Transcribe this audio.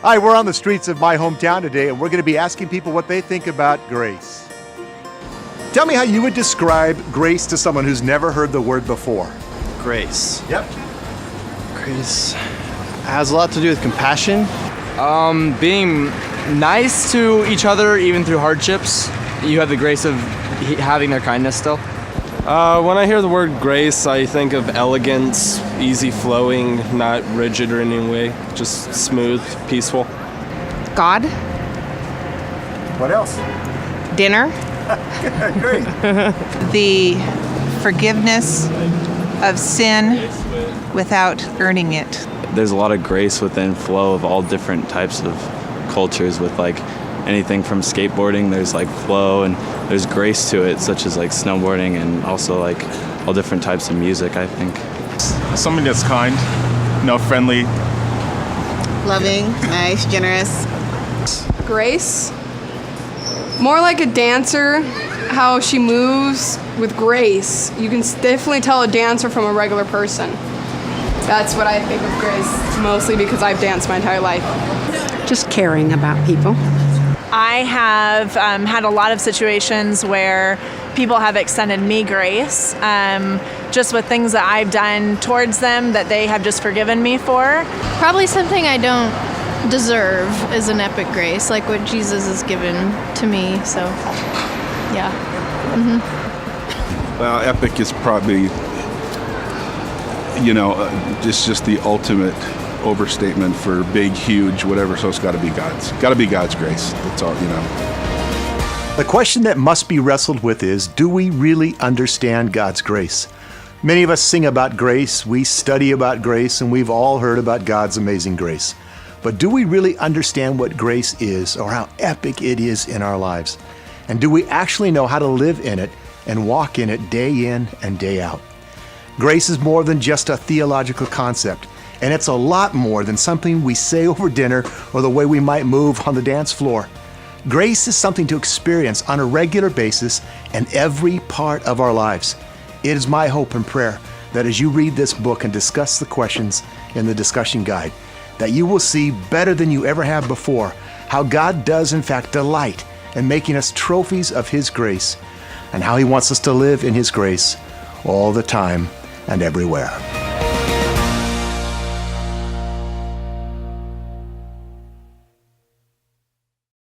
Hi, we're on the streets of my hometown today, and we're going to be asking people what they think about grace. Tell me how you would describe grace to someone who's never heard the word before. Grace. Yep. Grace has a lot to do with compassion. Being nice to each other even through hardships. You have the grace of having their kindness still. When I hear the word grace, I think of elegance, easy flowing, not rigid or in any way, just smooth, peaceful. God, What else? dinner, Great. the forgiveness of sin without earning it. There's a lot of grace within flow of all different types of cultures with like anything from skateboarding, there's like flow and there's grace to it, such as like snowboarding and also like all different types of music, I think. Something that's kind, friendly. Loving, nice, generous. Grace. More like a dancer, how she moves with grace. You can definitely tell a dancer from a regular person. That's what I think of grace, mostly because I've danced my entire life. Just caring about people. I have had a lot of situations where people have extended me grace, just with things that I've done towards them that they have just forgiven me for. Probably something I don't deserve is an epic grace, like what Jesus has given to me, so yeah. Well, epic is probably, just the ultimate overstatement for big, huge, whatever, so it's got to be God's grace. That's all, The question that must be wrestled with is, do we really understand God's grace? Many of us sing about grace, we study about grace, and we've all heard about God's amazing grace. But do we really understand what grace is or how epic it is in our lives? And do we actually know how to live in it and walk in it day in and day out? Grace is more than just a theological concept, and it's a lot more than something we say over dinner or the way we might move on the dance floor. Grace is something to experience on a regular basis in every part of our lives. It is my hope and prayer that as you read this book and discuss the questions in the discussion guide, that you will see better than you ever have before how God does in fact delight in making us trophies of His grace and how He wants us to live in His grace all the time and everywhere.